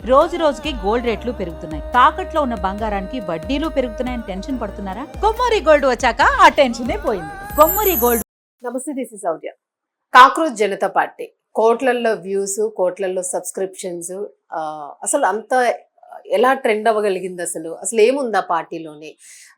రోజు రోజుకి గోల్డ్ రేట్లు పెరుగుతున్నాయి. తాకట్లో ఉన్న బంగారానికి వడ్డీలు పెరుగుతున్నాయని టెన్షన్ పడుతున్నారా? కొమ్మూరి గోల్డ్ వచ్చాక ఆ టెన్షనే పోయింది. కొమ్మూరి గోల్డ్. నమస్తే, this is Shaurya. Cockroach Janata party కోట్లల్లో వ్యూస్, కోట్లల్లో సబ్స్క్రిప్షన్స్, అసలు అంత ఎలా ట్రెండ్ అవ్వగలిగింది? అసలు ఏముంది ఆ పార్టీలోని?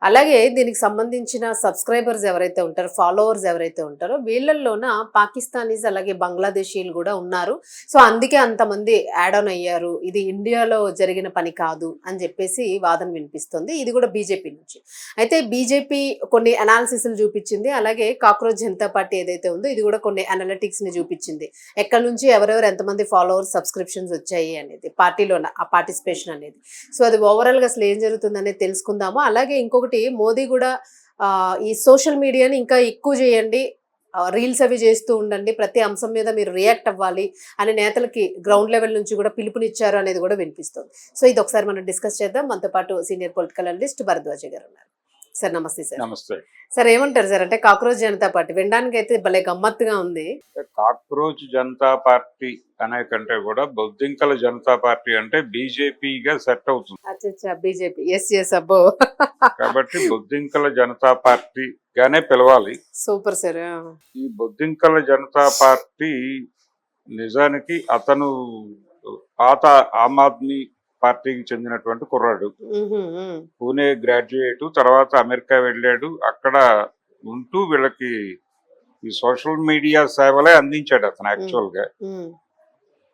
అలాగే దీనికి సంబంధించిన సబ్స్క్రైబర్స్ ఎవరైతే ఉంటారో, ఫాలోవర్స్ ఎవరైతే ఉంటారో వీళ్ళల్లోన పాకిస్తానీస్ అలాగే బంగ్లాదేశీలు కూడా ఉన్నారు. సో అందుకే అంతమంది యాడ్ ఆన్ అయ్యారు. ఇది ఇండియాలో జరిగిన పని కాదు అని చెప్పేసి వాదన వినిపిస్తుంది. ఇది కూడా బీజేపీ నుంచి. అయితే బీజేపీ కొన్ని అనాలిసిస్లు చూపించింది. అలాగే కాక్రోచ్ జనతా పార్టీ ఏదైతే ఉందో ఇది కూడా కొన్ని అనలిటిక్స్ ని చూపించింది. ఎక్కడి నుంచి ఎవరెవరు ఎంతమంది ఫాలోవర్స్, సబ్స్క్రిప్షన్స్ వచ్చాయి అనేది, పార్టీలోన ఆ పార్టిసిపేషన్ అనేది. సో అది ఓవరాల్ గా అసలు ఏం జరుగుతుంది అనేది తెలుసుకుందాము. అలాగే ఇంకొకటి, మోదీ కూడా ఈ సోషల్ మీడియాని ఇంకా ఎక్కువ చేయండి, రీల్స్ అవి చేస్తూ ఉండండి, ప్రతి అంశం మీద మీరు రియాక్ట్ అవ్వాలి అని నేతలకి గ్రౌండ్ లెవెల్ నుంచి కూడా పిలుపునిచ్చారు అనేది కూడా వినిపిస్తుంది. సో ఇది ఒకసారి మనం డిస్కస్ చేద్దాం. మనతో పాటు సీనియర్ పొలిటికల్ అనలిస్ట్ భరద్వాజ గారు ఉన్నారు. సార్ నమస్తే. సార్ నమస్తే. సార్ ఏమంటారు సార్? అంటే కాక్రోచ్ జనతా పార్టీ వినడానికి అయితే భలే గమ్మత్తుగా ఉంది. కాక్రోచ్ జనతా పార్టీ అనే కంటే కూడా బొద్దింకల జనతా పార్టీ అంటే బీజేపీగా సెట్ అవుతుంది. అచ్చా, బీజేపీ. ఎస్ అబ్బో. కాబట్టి బొద్దింకల జనతా పార్టీ గానే పిలవాలి. Super sir. ఈ బొద్దింకల జనతా పార్టీ నిజానికి అతను పాత ఆమ్ ఆద్మీ పార్టీకి చెందినటువంటి కుర్రాడు. పూణే గ్రాడ్యుయేట్, తర్వాత అమెరికా వెళ్ళాడు. అక్కడ ఉంటూ వీళ్ళకి ఈ సోషల్ మీడియా సేవలే అందించాడు అతను. యాక్చువల్ గా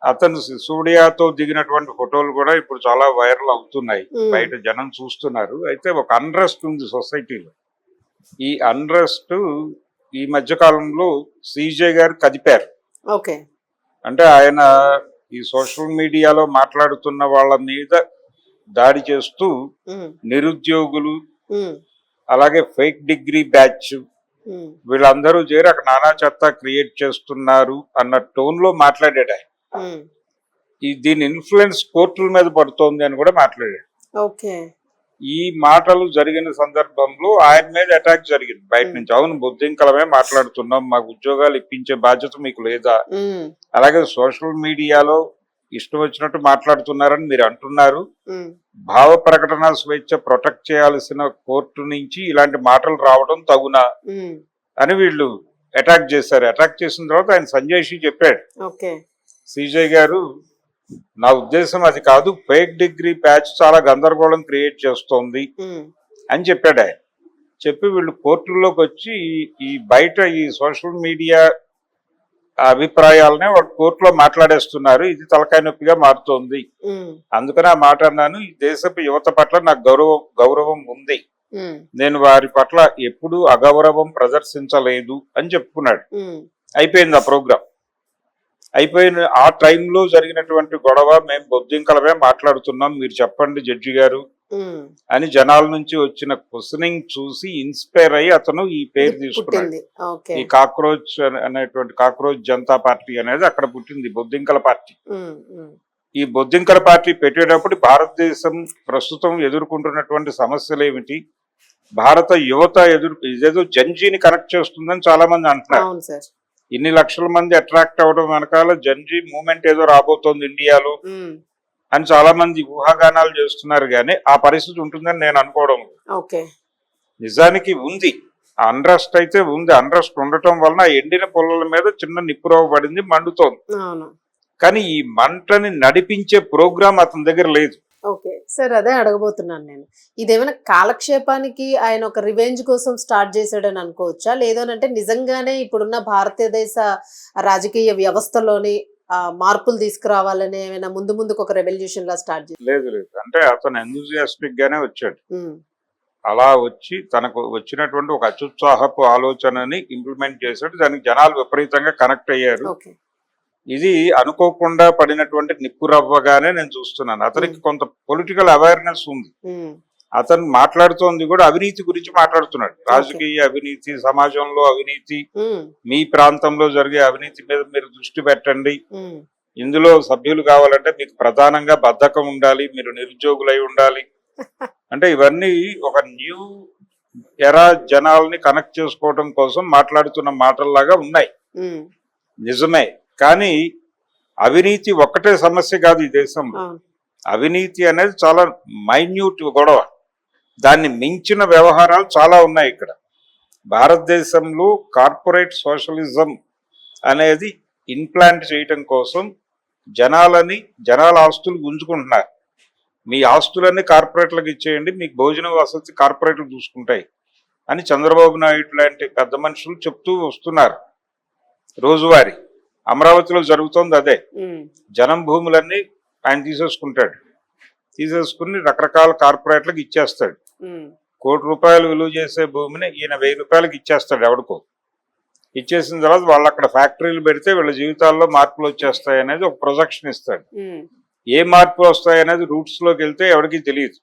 అతను సూర్యాతో దిగినటువంటి ఫోటోలు కూడా ఇప్పుడు చాలా వైరల్ అవుతున్నాయి, బయట జనం చూస్తున్నారు. అయితే ఒక అన్రెస్ట్ ఉంది సొసైటీలో. ఈ అన్రెస్ట్ ఈ మధ్య కాలంలో సిజే గారు కదిపారు. ఓకే. అంటే ఆయన ఈ సోషల్ మీడియాలో మాట్లాడుతున్న వాళ్ళ మీద దాడి చేస్తూ నిరుద్యోగులు, అలాగే ఫేక్ డిగ్రీ బ్యాచ్, వీళ్ళందరూ చేరి అక్కడ నానా చెత్త క్రియేట్ చేస్తున్నారు అన్న టోన్ లో మాట్లాడాడు ఆయన. దీని ఇన్ఫ్లుయెన్స్ కోర్టుల మీద పడుతోంది అని కూడా మాట్లాడాడు. ఓకే. ఈ మాటలు జరిగిన సందర్భంలో ఆయన మీద అటాక్ జరిగింది బయట నుంచి. అవును, బొద్దింకలమే మాట్లాడుతున్నాం, మాకు ఉద్యోగాలు ఇప్పించే బాధ్యత మీకు లేదా, అలాగే సోషల్ మీడియాలో ఇష్టం వచ్చినట్టు మాట్లాడుతున్నారని మీరు అంటున్నారు, భావ ప్రకటన స్వేచ్ఛ ప్రొటెక్ట్ చేయాల్సిన కోర్టు నుంచి ఇలాంటి మాటలు రావడం తగునా అని వీళ్ళు అటాక్ చేశారు. అటాక్ చేసిన తర్వాత ఆయన సంజయ్ చెప్పాడు, సిజే గారు నా ఉద్దేశం అది కాదు, ఫేక్ డిగ్రీ బ్యాచ్ చాలా గందరగోళం క్రియేట్ చేస్తోంది అని చెప్పాడు ఆయన. చెప్పి వీళ్ళు కోర్టుల్లోకి వచ్చి ఈ బయట ఈ సోషల్ మీడియా అభిప్రాయాలనే వాళ్ళు కోర్టులో మాట్లాడేస్తున్నారు, ఇది తలకాయ నొప్పిగా మారుతోంది. అందుకని ఆ మాట అన్నాను. ఈ దేశపు యువత పట్ల నాకు గౌరవం ఉంది, నేను వారి పట్ల ఎప్పుడూ అగౌరవం ప్రదర్శించలేదు అని చెప్పుకున్నాడు. అయిపోయింది ఆ ప్రోగ్రాం. అయిపోయిన ఆ టైంలో జరిగినటువంటి గొడవ, మేము బొద్దింకలమే మాట్లాడుతున్నాం, మీరు చెప్పండి జడ్జి గారు అని జనాల నుంచి వచ్చిన క్వశ్చనింగ్ చూసి ఇన్స్పైర్ అయ్యి అతను ఈ పేరు తీసుకున్నాడు. ఈ కాక్రోచ్ అనేటువంటి కాక్రోచ్ జనతా పార్టీ అనేది అక్కడ పుట్టింది, బొద్దింకల పార్టీ. ఈ బొద్దింకల పార్టీ పెట్టేటప్పుడు భారతదేశం ప్రస్తుతం ఎదుర్కొంటున్నటువంటి సమస్యలు ఏమిటి, భారత యువత ఇదేదో జన్జీని కనెక్ట్ చేస్తుందని చాలా మంది అంటున్నారు. ఇన్ని లక్షల మంది అట్రాక్ట్ అవడం వెనకాల జన్జీ మూవ్మెంట్ ఏదో రాబోతోంది ఇండియాలో అని చాలా మంది ఊహాగానాలు చేస్తున్నారు. కానీ ఆ పరిస్థితి ఉంటుందని నేను అనుకోవడం. నిజానికి ఉంది, అన్రెస్ట్ అయితే ఉంది. అన్రెస్ట్ ఉండటం వలన ఎండిన పొలాల మీద చిన్న నిప్పురవ పడింది, మండుతోంది. కానీ ఈ మంటని నడిపించే ప్రోగ్రాం అతని దగ్గర లేదు. ఓకే సార్, అదే అడగబోతున్నాను నేను. ఇదేమైనా కాలక్షేపానికి ఆయన ఒక రివెంజ్ కోసం స్టార్ట్ చేశాడని అనుకోవచ్చా, లేదనంటే నిజంగానే ఇప్పుడున్న భారతదేశ రాజకీయ వ్యవస్థలోని మార్పులు తీసుకురావాలని ఏమైనా ముందుకు ఒక రెవల్యూషన్ లా స్టార్ట్ చేశారు? లేదు, అంటే అతను ఎంతూజియాస్టిక్ గానే వచ్చాడు. అలా వచ్చి తనకు వచ్చినటువంటి ఒక అత్యుత్సాహపు ఆలోచనని ఇంప్లిమెంట్ చేశాడు. దానికి జనాలు విపరీతంగా కనెక్ట్ అయ్యారు. ఇది అనుకోకుండా పడినటువంటి నిప్పురవ్వగానే నేను చూస్తున్నాను. అతనికి కొంత పొలిటికల్ అవేర్నెస్ ఉంది. అతను మాట్లాడుతోంది కూడా అవినీతి గురించి మాట్లాడుతున్నాడు. రాజకీయ అవినీతి, సమాజంలో అవినీతి, మీ ప్రాంతంలో జరిగే అవినీతి మీద మీరు దృష్టి పెట్టండి, ఇందులో సభ్యులు కావాలంటే మీకు ప్రధానంగా బద్ధకం ఉండాలి, మీరు నిరుద్యోగులై ఉండాలి. అంటే ఇవన్నీ ఒక న్యూ ఎరా జనాల్ని కనెక్ట్ చేసుకోవడం కోసం మాట్లాడుతున్న మాటల్లాగా ఉన్నాయి. నిజమే, కానీ అవినీతి ఒక్కటే సమస్య కాదు ఈ దేశంలో. అవినీతి అనేది చాలా మైన్యూట్ గొడవ, దాన్ని మించిన వ్యవహారాలు చాలా ఉన్నాయి ఇక్కడ. భారతదేశంలో కార్పొరేట్ సోషలిజం అనేది ఇంప్లాంట్ చేయటం కోసం జనాల ఆస్తులు గుంజుకుంటున్నారు. మీ ఆస్తులన్నీ కార్పొరేట్లకు ఇచ్చేయండి, మీకు భోజన వసతి కార్పొరేట్లు చూసుకుంటాయి అని చంద్రబాబు నాయుడు లాంటి పెద్ద మనుషులు చెప్తూ వస్తున్నారు. రోజువారీ అమరావతిలో జరుగుతోంది అదే. జనం భూములన్నీ ఆయన తీసేసుకుని రకరకాల కార్పొరేట్లకు ఇచ్చేస్తాడు. ₹1 విలువ చేసే భూమిని ఈయన ₹1000 ఇచ్చేస్తాడు ఎవడికో. ఇచ్చేసిన తర్వాత వాళ్ళు అక్కడ ఫ్యాక్టరీలు పెడితే వీళ్ళ జీవితాల్లో మార్పులు వచ్చేస్తాయి అనేది ఒక ప్రొజెక్షన్ ఇస్తాడు. ఏ మార్పులు వస్తాయి అనేది రూట్స్ లోకి వెళ్తే ఎవరికి తెలియదు.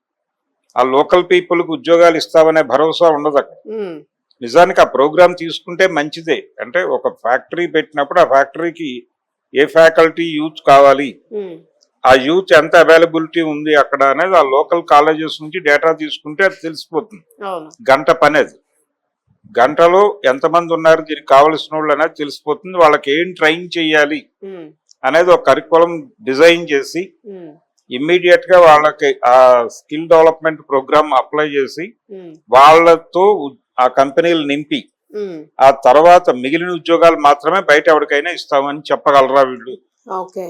ఆ లోకల్ పీపుల్ కు ఉద్యోగాలు ఇస్తామనే భరోసా ఉండదు అక్కడ. నిజానికి ఆ ప్రోగ్రామ్ తీసుకుంటే మంచిదే. అంటే ఒక ఫ్యాక్టరీ పెట్టినప్పుడు ఆ ఫ్యాక్టరీకి ఏ ఫ్యాకల్టీ యూత్ కావాలి, ఆ యూత్ ఎంత అవైలబిలిటీ ఉంది అక్కడ అనేది ఆ లోకల్ కాలేజెస్ నుంచి డేటా తీసుకుంటే అది తెలిసిపోతుంది. గంట పని అది, గంటలో ఎంతమంది ఉన్నారు దీనికి కావలసిన వాళ్ళు అనేది తెలిసిపోతుంది. వాళ్ళకి ఏం ట్రైన్ చేయాలి అనేది ఒక కరికులం డిజైన్ చేసి ఇమ్మీడియట్ గా వాళ్ళకి ఆ స్కిల్ డెవలప్మెంట్ ప్రోగ్రామ్ అప్లై చేసి వాళ్ళతో ఆ కంపెనీలు నింపి ఆ తర్వాత మిగిలిన ఉద్యోగాలు మాత్రమే బయట ఎవరికైనా ఇస్తామని చెప్పగలరా వీళ్ళు?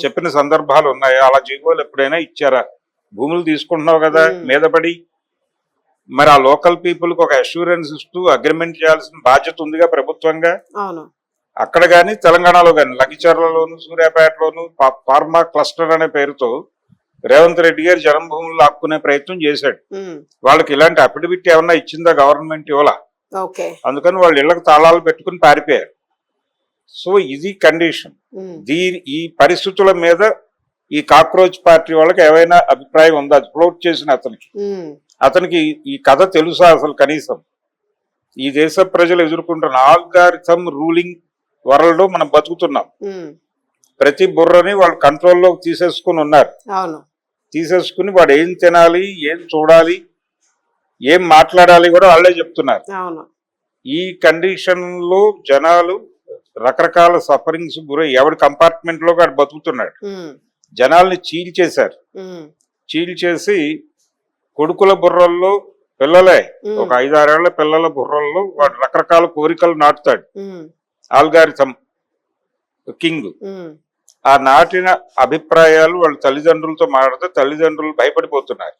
చెప్పిన సందర్భాలు ఉన్నాయా? అలా జీవోలు ఎప్పుడైనా ఇచ్చారా? భూములు తీసుకుంటున్నావు కదా మీదపడి, మరి ఆ లోకల్ పీపుల్ కి ఒక అష్యూరెన్స్ ఇస్తూ అగ్రిమెంట్ చేయాల్సిన బాధ్యత ఉందిగా ప్రభుత్వంగా. అక్కడ గాని తెలంగాణలో గాని లగిచర్లలోను సూర్యాపేటలోను ఫార్మా క్లస్టర్ అనే పేరుతో రేవంత్ రెడ్డి గారు జనం భూములు ఆపుకునే ప్రయత్నం చేశాడు. వాళ్ళకి ఇలాంటి అఫిడవిట్ ఏమన్నా ఇచ్చిందా గవర్నమెంట్? ఇవ్వాల. అందుకని వాళ్ళు ఇళ్లకు తాళాలు పెట్టుకుని పారిపోయారు. సో ఇది కండిషన్. ఈ పరిస్థితుల మీద ఈ కాక్రోచ్ పార్టీ వాళ్ళకి ఏమైనా అభిప్రాయం ఉందా? ఫ్లోట్ చేసిన అతనికి ఈ కథ తెలుసా అసలు? కనీసం ఈ దేశ ప్రజలు ఎదుర్కొంటున్న ఆల్గారిథం రూలింగ్ వరల్డ్ మనం బతుకుతున్నాం. ప్రతి బుర్రని వాళ్ళు కంట్రోల్లో తీసేసుకుని ఉన్నారు. తీసేసుకుని వాడు ఏం తినాలి, ఏం చూడాలి, ఏం మాట్లాడాలి కూడా వాళ్ళే చెప్తున్నారు. ఈ కండిషన్ లో జనాలు రకరకాల సఫరింగ్స్ గురై ఎవడి కంపార్ట్మెంట్ లో వాడు బతుకుతున్నాడు. జనాల్ని చీల్చేశారు. చీల్చేసి కొడుకుల బుర్రల్లో పిల్లలే, ఒక 5-6 ఏళ్ల పిల్లల బుర్రల్లో వాడు రకరకాల కోరికలు నాటుతాడు. ఆల్గారిథం కింగ్ ఆ నాటిన అభిప్రాయాలు వాళ్ళ తల్లిదండ్రులతో మాట్లాడితే తల్లిదండ్రులు భయపడిపోతున్నారు.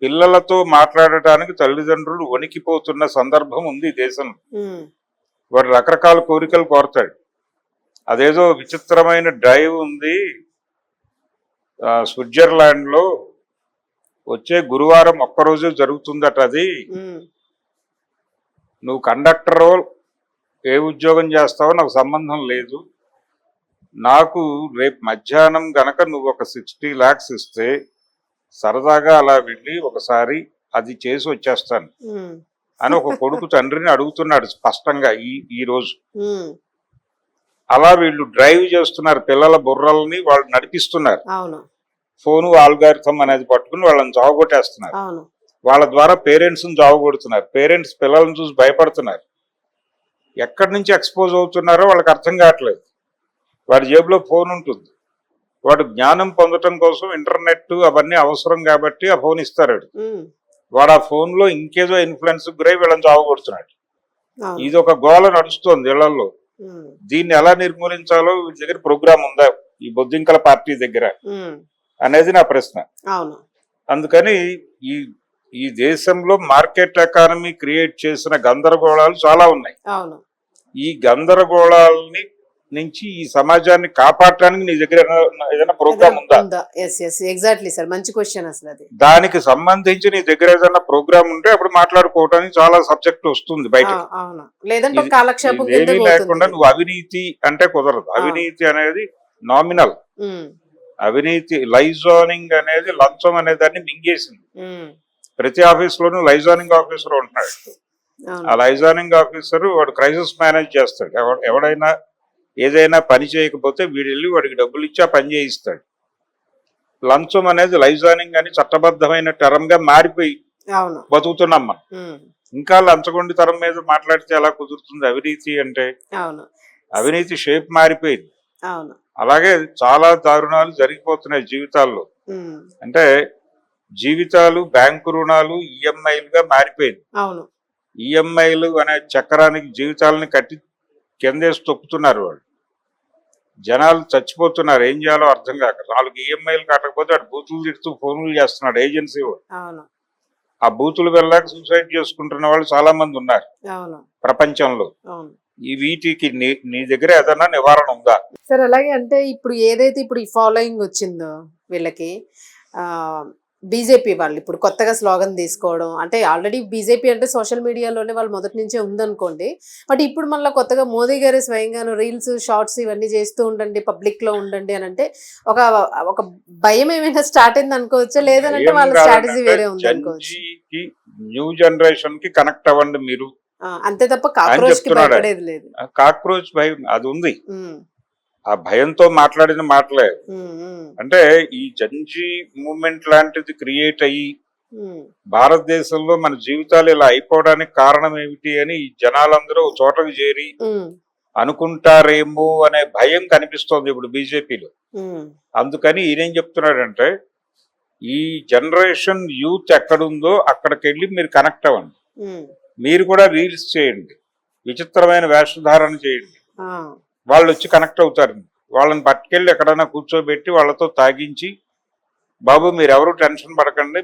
పిల్లలతో మాట్లాడటానికి తల్లిదండ్రులు వణికిపోతున్న సందర్భం ఉంది ఈ దేశంలో. వాడు రకరకాల కోరికలు కోరతాడు. అదేదో విచిత్రమైన డ్రైవ్ ఉంది స్విట్జర్లాండ్ లో, వచ్చే గురువారం ఒక్కరోజు జరుగుతుందట. అది నువ్వు కండక్టర్ ఏ ఉద్యోగం చేస్తావో నాకు సంబంధం లేదు, నాకు రేపు మధ్యాహ్నం గనక నువ్వు ఒక 60 lakhs ఇస్తే సరదాగా అలా వెళ్ళి ఒకసారి అది చేసి వచ్చేస్తాను అని ఒక కొడుకు తండ్రిని అడుగుతున్నాడు స్పష్టంగా ఈ రోజు. అలా వీళ్ళు డ్రైవ్ చేస్తున్నారు, పిల్లల బుర్రల్ని వాళ్ళు నడిపిస్తున్నారు. ఫోను ఆల్గారిథం అనేది పట్టుకుని వాళ్ళని జావగొట్టేస్తున్నారు. వాళ్ళ ద్వారా పేరెంట్స్ ని జావగొడుతున్నారు. పేరెంట్స్ పిల్లల్ని చూసి భయపడుతున్నారు. ఎక్కడి నుంచి ఎక్స్పోజ్ అవుతున్నారో వాళ్ళకి అర్థం కావట్లేదు. వాడి జేబులో ఫోన్ ఉంటుంది. వాడు జ్ఞానం పొందటం కోసం ఇంటర్నెట్ అవన్నీ అవసరం కాబట్టి ఆ ఫోన్ ఇస్తారు. వాడు ఆ ఫోన్ లో ఇంకేదో ఇన్ఫ్లుయెన్స్ గురై వీళ్ళని చావగొడుతున్నాడు. ఇది ఒక గోల నడుస్తోంది ఇళ్లలో. దీన్ని ఎలా నిర్మూలించాలో వీళ్ళ దగ్గర ప్రోగ్రామ్ ఉందా ఈ బొద్దింకల పార్టీ దగ్గర అనేది నా ప్రశ్న. అందుకని ఈ దేశంలో మార్కెట్ ఎకానమీ క్రియేట్ చేసిన గందరగోళాలు చాలా ఉన్నాయి. ఈ గందరగోళాలని నుంచి ఈ సమాజాన్ని కాపాడటానికి నీ దగ్గర ఏదైనా ప్రోగ్రామ్ ఉందా? ఎగ్జాక్ట్లీ సార్, మంచి క్వశ్చన్ అసలు. అది దానికి సంబంధించి నీ దగ్గర ఏదైనా ప్రోగ్రామ్ ఉంటే అప్పుడు మాట్లాడుకోవడానికి చాలా సబ్జెక్ట్ వస్తుంది బయట. ఏమీ లేకుండా నువ్వు అవినీతి అంటే కుదరదు. అవినీతి అనేది నామినల్. అవినీతి లైజానింగ్ అనేది లంచం అనే దాన్ని మింగేసింది. ప్రతి ఆఫీస్ లోనూ లైజానింగ్ ఆఫీసర్ ఉంటున్నాడు. ఆ లైజానింగ్ ఆఫీసర్ వాడు క్రైసిస్ మేనేజ్ చేస్తాడు. ఎవడైనా ఏదైనా పని చేయకపోతే వీడు వెళ్ళి వాడికి డబ్బులు ఇచ్చి ఆ పని చేయిస్తాడు. లంచం అనేది లైజానింగ్ అని చట్టబద్ధమైన టర్మ్ గా మారిపోయి బతుకుతున్నాం మనం. ఇంకా లంచగొండి తరం మీద మాట్లాడితే ఎలా కుదురుతుంది అవినీతి అంటే? అవినీతి షేప్ మారిపోయింది. అలాగే చాలా దారుణాలు జరిగిపోతున్నాయి జీవితాల్లో. ఉమ్, అంటే జీవితాలు బ్యాంకు రుణాలు ఈఎంఐలుగా మారిపోయింది. అవును. ఈఎంఐలు అనే చక్రానికి జీవితాలని కట్టి కిందేసి తొక్కుతున్నారు వాళ్ళు. జనాలు చచ్చిపోతున్నారు, ఏం చేయాలో అర్థం కాక. 4 ఈఎంఐలు కట్టకపోతే వాడు బూతులు తిడుతూ ఫోన్లు చేస్తున్నాడు ఏజెన్సీ వాడు. అవును. ఆ బూతులు వెళ్ళాక సూసైడ్ చేసుకుంటున్న వాళ్ళు చాలా మంది ఉన్నారు అవును. ప్రపంచంలో. అవును. ఈ వీటికి నీ దగ్గర ఏదైనా నివారణ ఉందా? సరే, అలాగే అంటే ఇప్పుడు ఏదైతే ఇప్పుడు ఈ ఫాలోయింగ్ వచ్చిందో వీళ్ళకి, బీజేపీ వాళ్ళు ఇప్పుడు కొత్తగా స్లోగన్ తీసుకోవడం, అంటే ఆల్రెడీ బీజేపీ అంటే సోషల్ మీడియాలోనే వాళ్ళు మొదటి నుంచే ఉందనుకోండి. బట్ ఇప్పుడు మళ్ళీ కొత్తగా మోదీ గారు స్వయంగాను రీల్స్, షార్ట్స్ ఇవన్నీ చేస్తూ ఉండండి, పబ్లిక్ లో ఉండండి అని అంటే ఒక ఒక భయం ఏమైనా స్టార్ట్ అయింది అనుకోవచ్చా, లేదనంటే వాళ్ళ స్ట్రాటజీ వేరే ఉంది అనుకోవచ్చు? న్యూ జనరేషన్ కి కనెక్ట్ అవ్వండి మీరు అంతే తప్ప అని కాక్రోచ్ కి చెప్తున్నాడు. భయపడేది లేదు. కాక్రోచ్ భయం అది ఉంది. ఉమ్, ఆ భయంతో మాట్లాడిన మాటలే. ఉమ్, ఉమ్, అంటే ఈ జంజీ మూమెంట్ లాంటిది క్రియేట్ అయ్యి ఉమ్, భారతదేశంలో మన జీవితాలు ఇలా అయిపోవడానికి కారణం ఏమిటి అని ఈ జనాలందరూ ఒక చోటకు చేరి ఉమ్, అనుకుంటారేమో అనే భయం కనిపిస్తోంది ఇప్పుడు బీజేపీలో. ఉమ్, అందుకని ఈయనేం చెప్తున్నాడంటే, ఈ జనరేషన్ యూత్ ఎక్కడుందో అక్కడికి వెళ్ళి మీరు కనెక్ట్ అవ్వండి. ఉమ్, మీరు కూడా రీల్స్ చేయండి, విచిత్రమైన వేషధారణ చేయండి, ఆ, వాళ్ళు వచ్చి కనెక్ట్ అవుతారు. వాళ్ళని పట్టుకెళ్ళి ఎక్కడైనా కూర్చోబెట్టి వాళ్ళతో తాగించి, బాబు మీరెవరు టెన్షన్ పడకండి,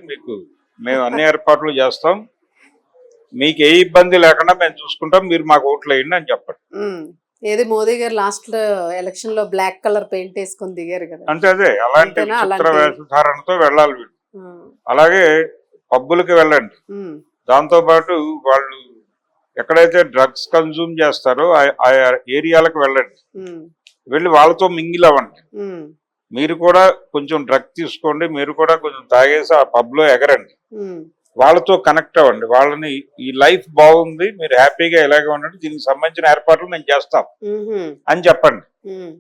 మేము అన్ని ఏర్పాట్లు చేస్తాం, మీకు ఏ ఇబ్బంది లేకుండా మేము చూసుకుంటాం, మీరు మాకు ఓట్లు వేయండి అని చెప్పండి. ఉమ్. ఏది మోదీ గారు లాస్ట్ లో ఎలక్షన్ లో బ్లాక్ కలర్ పెయింట్ వేసుకొని దిగారు కదా. అంటే అదే అలాంటి అంతేనా? విచిత్ర అలాంటి వేషధారణతో వెళ్ళాలి వీళ్ళు. ఉమ్, అలాగే పబ్బులకి వెళ్ళండి, ఉమ్, దాంతో పాటు వాళ్ళు ఎక్కడైతే డ్రగ్స్ కన్జ్యూమ్ చేస్తారో ఆ ఏరియాలకు వెళ్ళండి, ఉమ్, వెళ్ళి వాళ్ళతో మింగిల్ అవ్వండి. ఉమ్, మీరు కూడా కొంచెం డ్రగ్ తీసుకోండి, మీరు కూడా కొంచెం తాగేసి ఆ పబ్ లో ఎగరండి, ఉమ్, వాళ్ళతో కనెక్ట్ అవ్వండి. వాళ్ళని ఈ లైఫ్ బాగుంది, మీరు హ్యాపీగా ఇలాగే ఉండండి, దీనికి సంబంధించిన ఏర్పాట్లు మేము చేస్తాం ఉమ్, అని చెప్పండి. ఉమ్,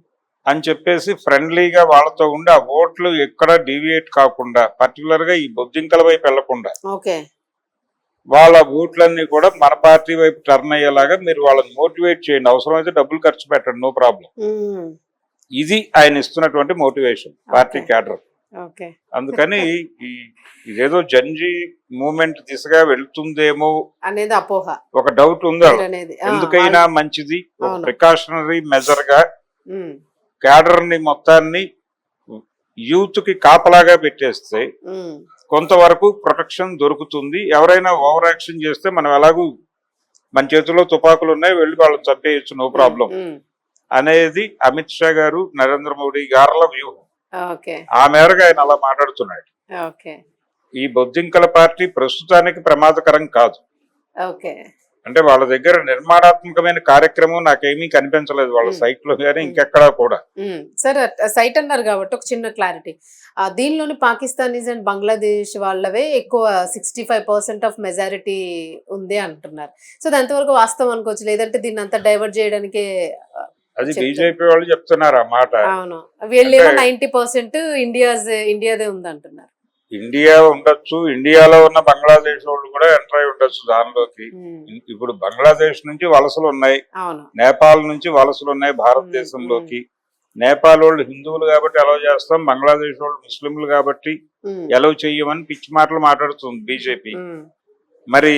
అని చెప్పేసి ఫ్రెండ్లీగా వాళ్ళతో ఉండి ఆ ఓట్లు ఎక్కడ డీవియేట్ కాకుండా, పర్టికులర్ గా ఈ బొద్దింకల వైపు వెళ్లకుండా ఓకే. వాళ్ళ ఓట్లన్నీ కూడా మన పార్టీ వైపు టర్న్ అయ్యేలాగా మీరు వాళ్ళని మోటివేట్ చేయండి. అవసరమైతే డబ్బులు ఖర్చు పెట్టండి, నో ప్రాబ్లం. ఉమ్, ఇది ఆయన ఇస్తున్నటువంటి motivation party Okay. Cadre. Okay. అందుకని ఇదేదో జంజీ మూమెంట్ దిశగా వెళ్తుందేమో అనేది అపోహ ఒక డౌట్ ఉంది వాళ్ళకి. అనేది. ఎందుకైనా మంచిది ఒక అవును. ప్రికాషనరీ మెజర్ గా ఉమ్, క్యాడర్ ని మొత్తాన్ని యూత్ కి కాపలాగా పెట్టేస్తే ఉమ్, కొంతవరకు ప్రొటెక్షన్ దొరుకుతుంది. ఎవరైనా ఓవర్ యాక్షన్ చేస్తే మనం ఎలాగూ మన చేతిలో తుపాకులు ఉన్నాయి, వెళ్ళి వాళ్ళని చంపేయచ్చు, నో ప్రాబ్లం ఉమ్, అనేది అమిత్ షా గారు, నరేంద్ర మోడీ గారుల వ్యూహం. ఓకే. ఆ మేరకు ఆయన అలా మాట్లాడుతున్నాడు. ఓకే. ఈ బొద్దింకల పార్టీ ప్రస్తుతానికి ప్రమాదకరం కాదు. ఓకే. అంటే వాళ్ళ దగ్గర నిర్మాణాత్మకమైన కార్యక్రమం నాకేమీ కనిపించలేదు వాళ్ళ సైట్ లో కానీ ఇంకెక్కడా కూడా. సరే, సైట్ అన్నారు కాబట్టి ఒక చిన్న క్లారిటీ. దీనిలోని పాకిస్తానీస్ అండ్ బంగ్లాదేశ్ వాళ్ళవే ఎక్కువ 65% ఆఫ్ మెజారిటీ ఉంది అంటున్నారు. సో అది ఎంతవరకు వాస్తవం అనుకోవచ్చు, లేదంటే దీన్ని అంతా డైవర్ట్ చేయడానికి అది బీజేపీ వాళ్ళు చెప్తున్నారు ఆ మాట. అవును, వీళ్ళేమో 90% ఇండియాదే ఉంది అంటున్నారు. ఇండియా ఉండొచ్చు, ఇండియాలో ఉన్న బంగ్లాదేశ్ వాళ్ళు కూడా ఎంటర్ అయి ఉండొచ్చు దానిలోకి. ఇప్పుడు బంగ్లాదేశ్ నుంచి వలసలు ఉన్నాయి, అవును, నేపాల్ నుంచి వలసలు ఉన్నాయి భారతదేశంలోకి. నేపాల్ వాళ్ళు హిందువులు కాబట్టి అలౌ చేస్తాం, బంగ్లాదేశ్ వాళ్ళు ముస్లింలు కాబట్టి అలౌ చెయ్యమని పిచ్చి మాటలు మాట్లాడుతుంది బీజేపీ. మరి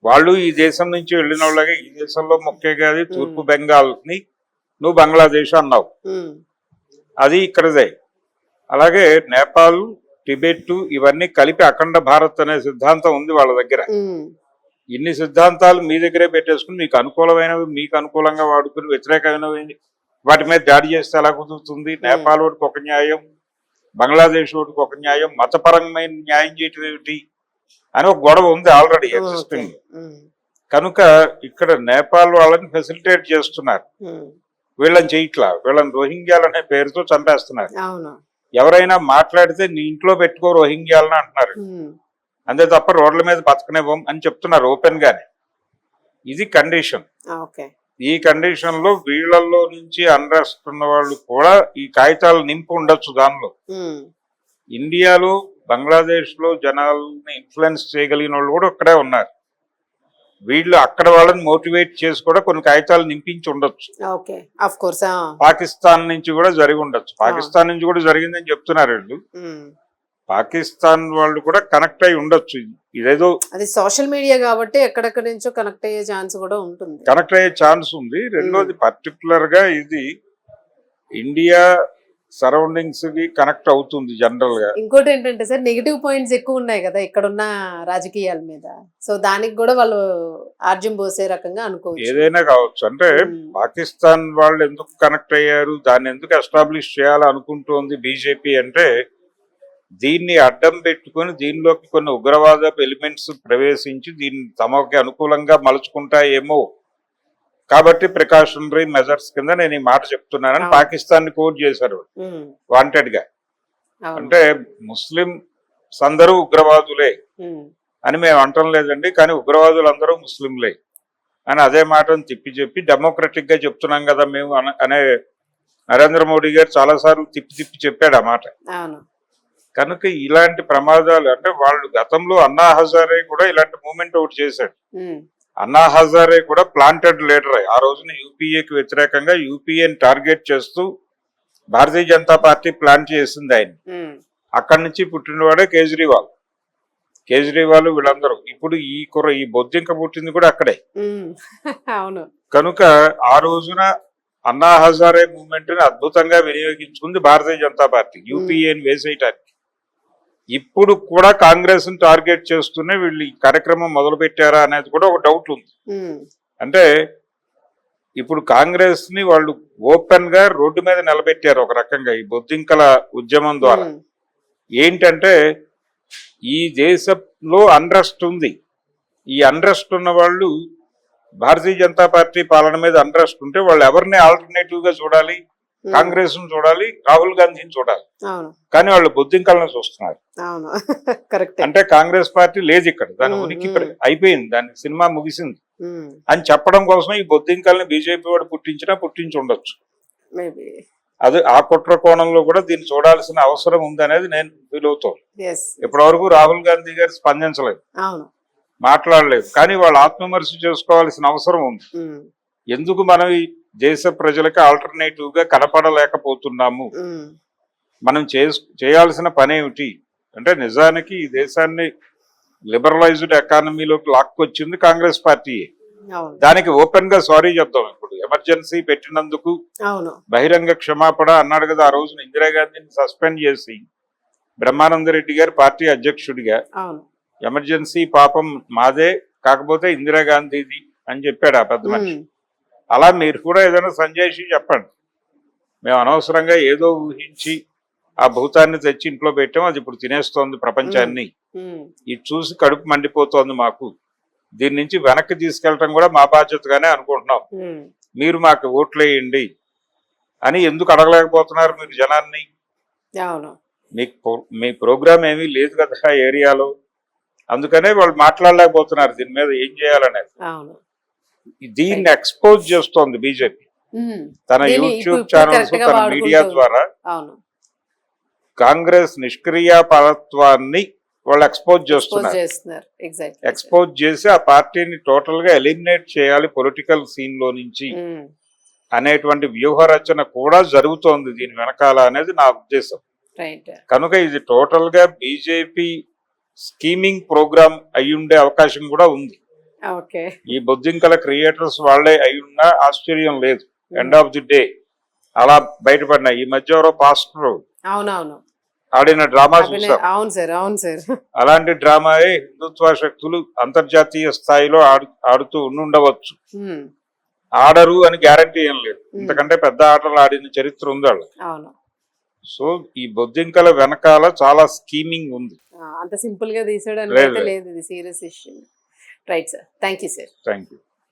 వాళ్ళు ఈ దేశం నుంచి వెళ్ళిన వాళ్ళగా ఈ దేశంలో మొక్కే కాదు, తూర్పు బెంగాల్ ని నువ్వు బంగ్లాదేశ్ అన్నావు, అది ఇక్కడదే. అలాగే నేపాల్, టిబెట్ ఇవన్నీ కలిపి అఖండ భారత్ అనే సిద్ధాంతం ఉంది వాళ్ళ దగ్గర. ఇన్ని సిద్ధాంతాలు మీ దగ్గరే పెట్టేసుకుని మీకు అనుకూలమైనవి మీకు అనుకూలంగా వాడుకుని వ్యతిరేకమైనవి వాటి మీద దాడి చేస్తే ఎలా కుదురుతుంది? నేపాల్ వాడికి ఒక న్యాయం, బంగ్లాదేశ్ వాడికి ఒక న్యాయం, మతపరమైన న్యాయం చేయటం ఏమిటి అని ఒక గొడవ ఉంది ఆల్రెడీ ఎగ్జిస్టింగ్. కనుక ఇక్కడ నేపాల్ వాళ్ళని ఫెసిలిటేట్ చేస్తున్నారు, వీళ్ళని చేయట్లా, వీళ్ళని రోహింగ్యాలనే పేరుతో చంపేస్తున్నారు. ఎవరైనా మాట్లాడితే నీ ఇంట్లో పెట్టుకో రోహింగ్యాలని అంటున్నారు, అంతే తప్ప రోడ్ల మీద బతకనివ్వం అని చెప్తున్నారు ఓపెన్ గానే. ఇది కండిషన్. ఈ కండిషన్ లో వీళ్ళల్లో నుంచి అన్రెస్ట్ ఉన్న వాళ్ళు కూడా ఈ కాగితాలు నింపు ఉండొచ్చు దానిలో. ఇండియాలో బంగ్లాదేశ్ లో జనాలని ఇన్ఫ్లుయెన్స్ చేయగలిగిన వాళ్ళు కూడా ఇక్కడే ఉన్నారు. వీళ్ళు అక్కడ వాళ్ళని మోటివేట్ చేసి కూడా కొన్ని కాగితాలు నింపించి ఉండొచ్చు. Okay, of course. పాకిస్తాన్ నుంచి కూడా జరిగి ఉండొచ్చు. పాకిస్తాన్ నుంచి కూడా జరిగిందని చెప్తున్నారు వీళ్ళు. పాకిస్తాన్ వాళ్ళు కూడా కనెక్ట్ అయి ఉండొచ్చు. ఇదేదో అది సోషల్ మీడియా కాబట్టి ఎక్కడెక్కడి నుంచో కనెక్ట్ అయ్యే ఛాన్స్ కూడా ఉంటుంది. కనెక్ట్ అయ్యే ఛాన్స్ ఉంది. రెండోది పర్టికులర్ గా ఇది ఇండియా సరౌండింగ్స్ కి కనెక్ట్ అవుతుంది జనరల్ గా. ఇంకోటి ఏంటంటే సార్, నెగిటివ్ పాయింట్స్ ఎక్కువ ఉన్నాయి కదా ఇక్కడున్న రాజకీయాల మీద. సో దానికి కూడా వాళ్ళు ఆర్జం పోసే రకంగా అనుకోవచ్చు. ఏదైనా కావచ్చు. అంటే పాకిస్తాన్ వాళ్ళు ఎందుకు కనెక్ట్ అయ్యారు, దాన్ని ఎందుకు ఎస్టాబ్లిష్ చేయాలి అనుకుంటోంది బీజేపీ అంటే, దీన్ని అడ్డం పెట్టుకుని దీనిలోకి కొన్ని ఉగ్రవాద ఎలిమెంట్స్ ప్రవేశించి దీన్ని తమకి అనుకూలంగా మలుచుకుంటాయేమో కాబట్టి ప్రికాషనరీ మెజర్స్ కింద నేను ఈ మాట చెప్తున్నానని పాకిస్తాన్ ని కోట్ చేశారు వాంటెడ్ గా. అంటే ముస్లింస్ అందరూ ఉగ్రవాదులే అని మేము అంటం లేదండి, కానీ ఉగ్రవాదులు అందరూ ముస్లింలే అని అదే మాటను తిప్పి చెప్పి డెమోక్రటిక్ గా చెప్తున్నాం కదా మేము అనే నరేంద్ర మోడీ గారు చాలా సార్లు తిప్పి చెప్పాడు ఆ మాట. కనుక ఇలాంటి ప్రమాదాలు అంటే వాళ్ళు గతంలో అన్నా హజారే కూడా ఇలాంటి మూమెంట్ ఒకటి చేశాడు. అన్నా హజారే కూడా ప్లాంటెడ్ లీడర్. ఆ రోజున యూపీఏకి వ్యతిరేకంగా యూపీఏని టార్గెట్ చేస్తూ భారతీయ జనతా పార్టీ ప్లాన్ చేసింది ఆయన. అక్కడి నుంచి పుట్టినవాడే కేజ్రీవాల్ వీళ్ళందరూ. ఇప్పుడు ఈ బొద్దింక పుట్టింది కూడా అక్కడే. కనుక ఆ రోజున అన్నా హజారే మూవ్మెంట్ ని అద్భుతంగా వినియోగించుకుంది భారతీయ జనతా పార్టీ యూపీఏని వేసేయటానికి. ఇప్పుడు కూడా కాంగ్రెస్ ని టార్గెట్ చేస్తూనే వీళ్ళు ఈ కార్యక్రమం మొదలు పెట్టారా అనేది కూడా ఒక డౌట్ ఉంది. అంటే ఇప్పుడు కాంగ్రెస్ ని వాళ్ళు ఓపెన్ గా రోడ్డు మీద నిలబెట్టారు ఒక రకంగా ఈ బొద్దింకల ఉద్యమం ద్వారా. ఏంటంటే ఈ దేశంలో అన్రెస్ట్ ఉంది. ఈ అన్రెస్ట్ ఉన్న వాళ్ళు భారతీయ జనతా పార్టీ పాలన మీద అన్రెస్ట్ ఉంటే వాళ్ళు ఎవరిని ఆల్టర్నేటివ్ గా చూడాలి? కాంగ్రెస్ ను చూడాలి, రాహుల్ గాంధీని చూడాలి. కానీ వాళ్ళు బొద్దింకలను చూస్తున్నారు. అంటే కాంగ్రెస్ పార్టీ లేదు ఇక్కడ, దాని ఉనికి అయిపోయింది, దాని సినిమా ముగిసింది అని చెప్పడం కోసం ఈ బొద్దింకల్ని బీజేపీ వాడు పుట్టించి ఉండొచ్చు. అది ఆ కుట్ర కోణంలో కూడా దీన్ని చూడాల్సిన అవసరం ఉంది అనేది నేను ఫీల్ అవుతాను. ఇప్పటి వరకు రాహుల్ గాంధీ గారు స్పందించలేదు, మాట్లాడలేదు. కానీ వాళ్ళు ఆత్మవిమర్శ చేసుకోవాల్సిన అవసరం ఉంది. ఎందుకు మనం ఈ దేశ ప్రజలకు ఆల్టర్నేటివ్ గా కనపడలేకపోతున్నాము, మనం చేయాల్సిన పని ఏమిటి అంటే, నిజానికి ఈ దేశాన్ని లిబరలైజ్డ్ ఎకానమీలోకి లాక్కొచ్చింది కాంగ్రెస్ పార్టీ. దానికి ఓపెన్ గా సారీ చెప్తాం. ఇప్పుడు ఎమర్జెన్సీ పెట్టినందుకు బహిరంగ క్షమాపణ అన్నాడు కదా ఆ రోజున. ఇందిరాగాంధీని సస్పెండ్ చేసి బ్రహ్మానంద రెడ్డి గారు పార్టీ అధ్యక్షుడిగా ఎమర్జెన్సీ పాపం మాదే, కాకపోతే ఇందిరాగాంధీది అని చెప్పాడు ఆ పెద్ద మనిషి. అలా మీరు కూడా ఏదైనా సంజయ్షి చెప్పండి. మేము అనవసరంగా ఏదో ఊహించి ఆ భూతాన్ని తెచ్చి ఇంట్లో పెట్టాం, అది ఇప్పుడు తినేస్తోంది ప్రపంచాన్ని, ఇది చూసి కడుపు మండిపోతోంది మాకు, దీని నుంచి వెనక్కి తీసుకెళ్ళటం కూడా మా బాధ్యతగానే అనుకుంటున్నాం, మీరు మాకు ఓట్లేయండి అని ఎందుకు అడగలేకపోతున్నారు మీరు జనాన్ని? మీ ప్రోగ్రామ్ ఏమీ లేదు కదా ఏరియాలో, అందుకనే వాళ్ళు మాట్లాడలేకపోతున్నారు దీని మీద ఏం చేయాలనేది. దీన్ని ఎక్స్పోజ్ చేస్తోంది బీజేపీ తన యూట్యూబ్ ఛానల్స్, తన మీడియా ద్వారా కాంగ్రెస్ నిష్క్రియాపరత్వాన్ని వాళ్ళు ఎక్స్పోజ్ చేస్తున్నారు. ఎక్స్పోజ్ చేసి ఆ పార్టీని టోటల్ గా ఎలిమినేట్ చేయాలి పొలిటికల్ సీన్ లో నుంచి అనేటువంటి వ్యూహరచన కూడా జరుగుతోంది దీని వెనకాల అనేది నా ఉద్దేశం. కనుక ఇది టోటల్ గా బీజేపీ స్కీమింగ్ ప్రోగ్రామ్ అయ్యుండే అవకాశం కూడా ఉంది. ఈ బొద్దింకల క్రియేటర్స్ వాళ్లే అయ్యున్నా ఆశ్చర్యం లేదు. ఎండ్ ఆఫ్ ది డే అలా బయటపడినాయి. ఈ మధ్య ఎవరో పాస్టర్ ఆడిన డ్రామా చూసాం. అలాంటి డ్రామాయే హిందుత్వ శక్తులు అంతర్జాతీయ స్థాయిలో ఆడుతూ ఉండవచ్చు. ఆడరు అని గ్యారంటీ ఏం లేదు, ఇంతకంటే పెద్ద ఆటలు ఆడిన చరిత్ర ఉంది వాళ్ళు. సో ఈ బొద్దింకల వెనకాల చాలా స్కీమింగ్ ఉంది. అంత సింపుల్ గా తీసాడు లేదు, ఇది serious issue. Right sir, thank you sir. Thank you.